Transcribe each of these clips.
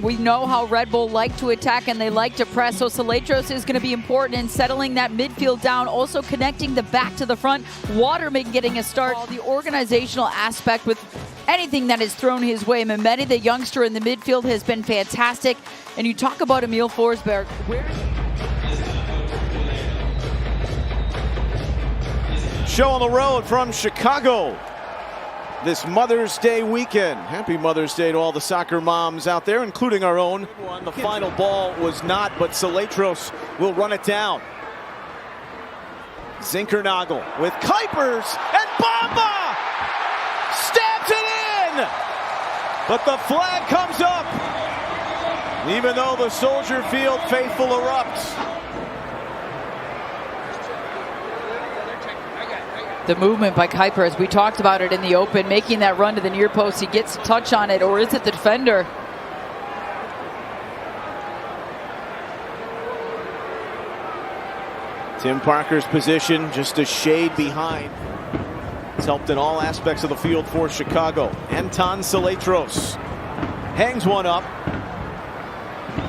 and we know how Red Bull like to attack and they like to press, so Saletros is going to be important in settling that midfield down, also connecting the back to the front. Waterman getting a start. The organizational aspect with anything that is thrown his way. Mehmeti, the youngster in the midfield, has been fantastic. And you talk about Emil Forsberg. Show on the road from Chicago this Mother's Day weekend. Happy Mother's Day to all the soccer moms out there, including our own. The final ball was not, but Saletros will run it down. Zinkernagel with Kuipers, and Bamba stabs it in! But the flag comes up, even though the Soldier Field faithful erupts. The movement by Kuipers, we talked about it in the open, making that run to the near post. He gets a touch on it, or is it the defender? Tim Parker's position just a shade behind. It's helped in all aspects of the field for Chicago. Anton Saletros hangs one up.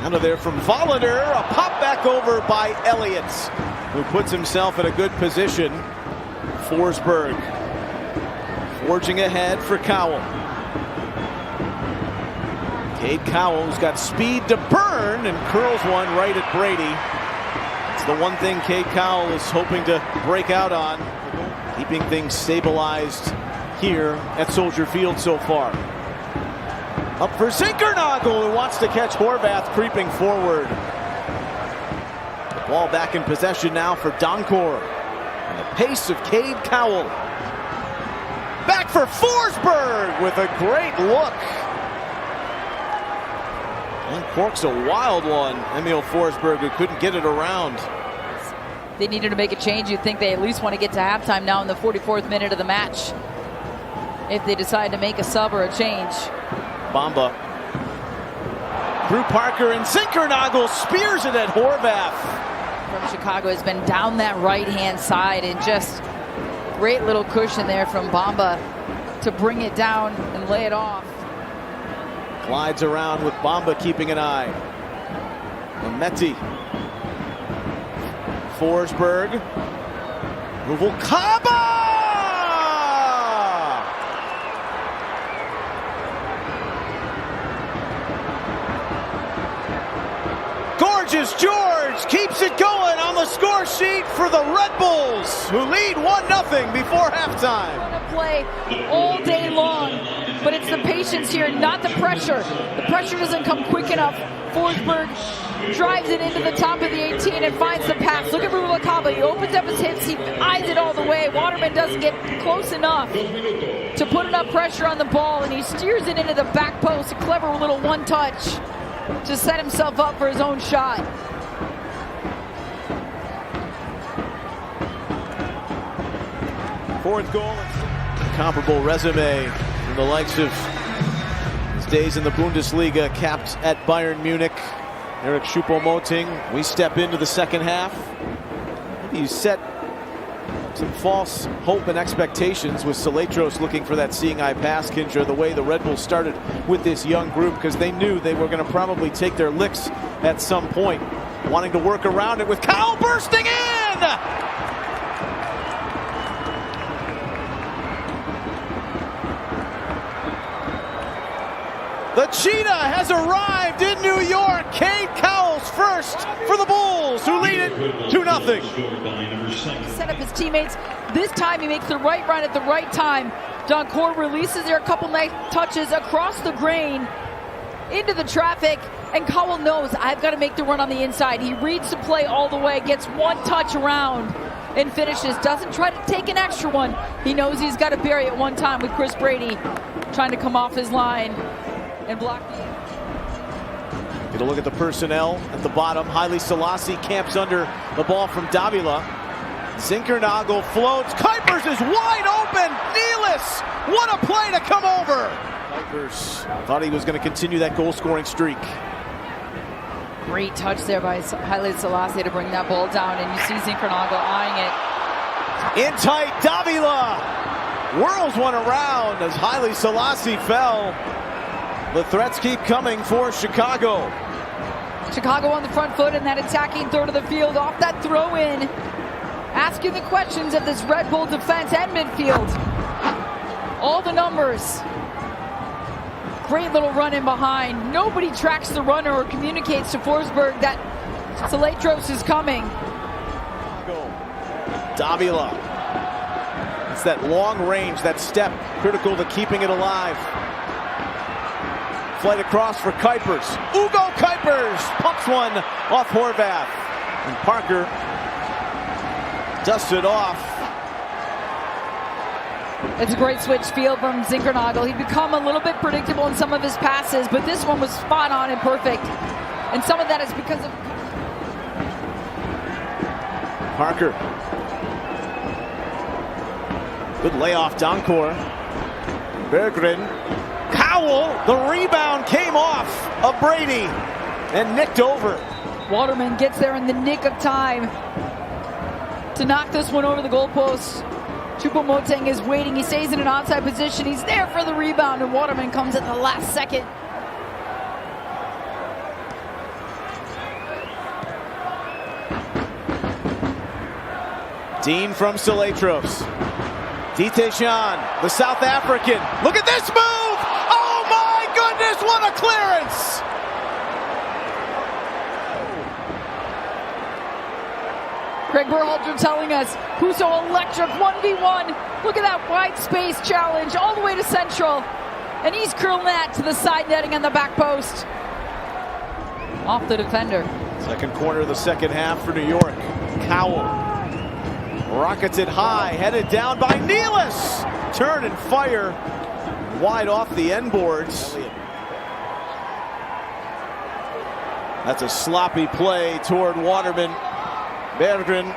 Out of there from Vollender, a pop back over by Elliott, who puts himself in a good position. Forsberg forging ahead for Cowell. Cade Cowell, who's got speed to burn, and curls one right at Brady. It's the one thing Cade Cowell is hoping to break out on, keeping things stabilized here at Soldier Field so far. Up for Zinkernagel, who wants to catch Horvath creeping forward. The ball back in possession now for Donkor. And the pace of Cade Cowell. Back for Forsberg with a great look. And corks a wild one. Emil Forsberg, who couldn't get it around. They needed to make a change. You'd think they at least want to get to halftime now in the 44th minute of the match, if they decide to make a sub or a change. Bamba through Parker, and Zinkernagel spears it at Horvath. From Chicago has been down that right-hand side, and just great little cushion there from Bamba to bring it down and lay it off. Glides around with Bamba keeping an eye. Mehmeti. Forsberg. Ruvalcaba! Gorgeous George keeps it going on the score sheet for the Red Bulls, who lead 1-0 before halftime. Play all day long, but it's the patience here, not the pressure. The pressure doesn't come quick enough. Forsberg drives it into the top of the 18 and finds the pass. Look at Ruvalcaba. He opens up his hips. He eyes it all the way. Waterman doesn't get close enough to put enough pressure on the ball, and he steers it into the back post. A clever little one-touch to set himself up for his own shot. Fourth goal. Comparable resume from the likes of his days in the Bundesliga, capped at Bayern Munich. Eric Choupo-Moting. We step into the second half. Maybe you set some false hope and expectations with Saletros looking for that seeing eye pass, Kindra, the way the Red Bulls started with this young group, because they knew they were going to probably take their licks at some point, wanting to work around it with Cowell bursting in! The Cheetah has arrived in New York. Cade Cowell's first for the Bulls, who lead it 2-0. Set up his teammates. This time he makes the right run at the right time. Donkor releases there, a couple nice touches across the grain into the traffic, and Cowell knows, I've got to make the run on the inside. He reads the play all the way, gets one touch around and finishes. Doesn't try to take an extra one. He knows he's got to bury it one time with Chris Brady trying to come off his line and block the... Get a look at the personnel at the bottom. Haile Selassie camps under the ball from Davila. Zinkernagel floats. Kuipers is wide open. Nealis, what a play to come over. Kuipers thought he was going to continue that goal-scoring streak. Great touch there by Haile Selassie to bring that ball down, and you see Zinkernagel eyeing it. In tight, Davila whirls one around as Haile Selassie fell. The threats keep coming for Chicago. Chicago on the front foot in that attacking third of the field off that throw in. Asking the questions of this Red Bull defense and midfield. All the numbers. Great little run in behind. Nobody tracks the runner or communicates to Forsberg that Saletros is coming. Davila. It's that long range, that step, critical to keeping it alive. Flight across for Kuipers. Ugo Kuipers pumps one off Horvath. And Parker dusts it off. It's a great switch field from Zinkernagel. He'd become a little bit predictable in some of his passes, but this one was spot on and perfect. And some of that is because of Parker. Good layoff, Donkor. Berggren. Cowell, the rebound came off of Brady and nicked over. Waterman gets there in the nick of time to knock this one over the goalpost. Choupo-Moting is waiting. He stays in an onside position. He's there for the rebound, and Waterman comes at the last second. Dean from Saletros. Dite-Jean, the South African. Look at this move! Oh my goodness, what a clearance! Craig Berhalter telling us who's so electric 1v1. Look at that wide space challenge all the way to central. And he's curling that to the side netting on the back post. Off the defender. Second quarter of the second half for New York. Cowell rockets it high, headed down by Nealis. Turn and fire wide off the end boards. That's a sloppy play toward Waterman. Berggren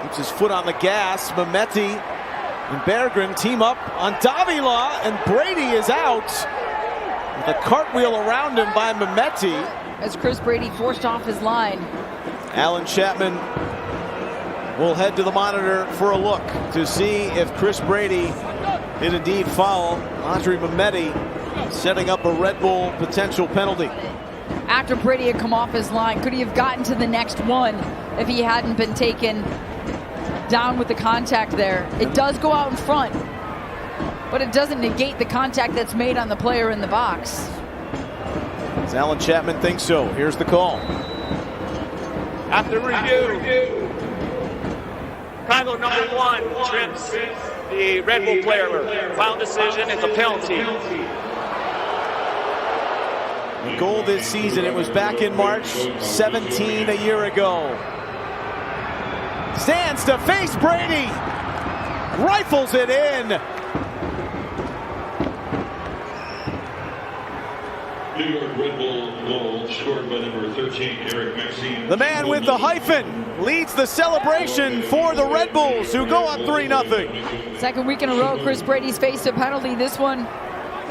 keeps his foot on the gas. Mehmeti and Berggren team up on Davila, and Brady is out with a cartwheel around him by Mehmeti. As Chris Brady forced off his line. Alan Chapman will head to the monitor for a look to see if Chris Brady did indeed foul Andre Mehmeti, setting up a Red Bull potential penalty. After Brady had come off his line, could he have gotten to the next one if he hadn't been taken down with the contact there? It does go out in front, but it doesn't negate the contact that's made on the player in the box. As Alan Chapman thinks so. Here's the call. After review, Chicago number 1 trips the Red Bull player. Final decision, it's a penalty. The goal this season, it was back in March 17 a year ago. Stands to face Brady. Rifles it in. New York Red Bull goal scored by number 13, Eric Maxime. The man with the hyphen leads the celebration for the Red Bulls, who go up 3-0. Second week in a row, Chris Brady's faced a penalty. This one,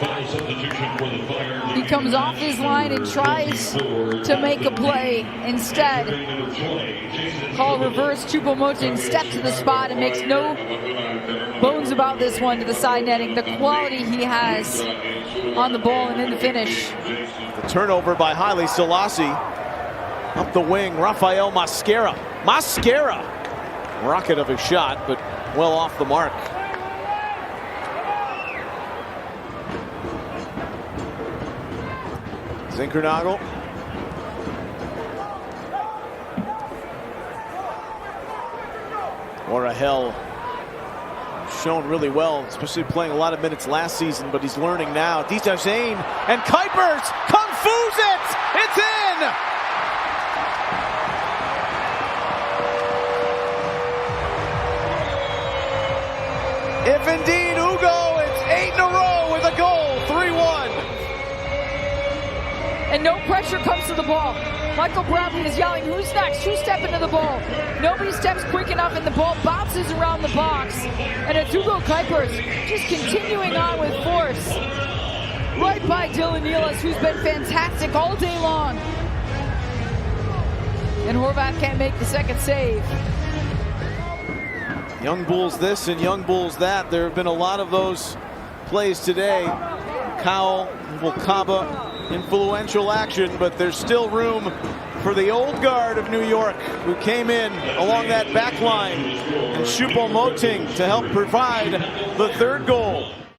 Final substitution for the Fire. he comes off his line and tries to make a play. Instead, call reverse. Choupo-Moting steps to the spot and makes no bones about this one to the side netting. The quality he has on the ball and in the finish. The turnover by Haile Selassie. Up the wing, Rafael Mascara. Mascara! Rocket of a shot, but well off the mark. Zinkernagel. Orahel shown really well, especially playing a lot of minutes last season, but he's learning now. Dite-Jean and Kuipers confoos it! It's in! If indeed Ugo, it's 8 in a row with a goal, 3-1. And no pressure comes to the ball. Michael Bradley is yelling, who's next? Who's stepping to the ball? Nobody steps quick enough, and the ball bounces around the box. And it's Ugo Kuipers just continuing on with force. Right by Dylan Nealis, who's been fantastic all day long. And Horvath can't make the second save. Young Bulls this and Young Bulls that. There have been a lot of those plays today. Cowell, Wilcaba, influential action, but there's still room for the old guard of New York, who came in along that back line, and Choupo-Moting to help provide the third goal.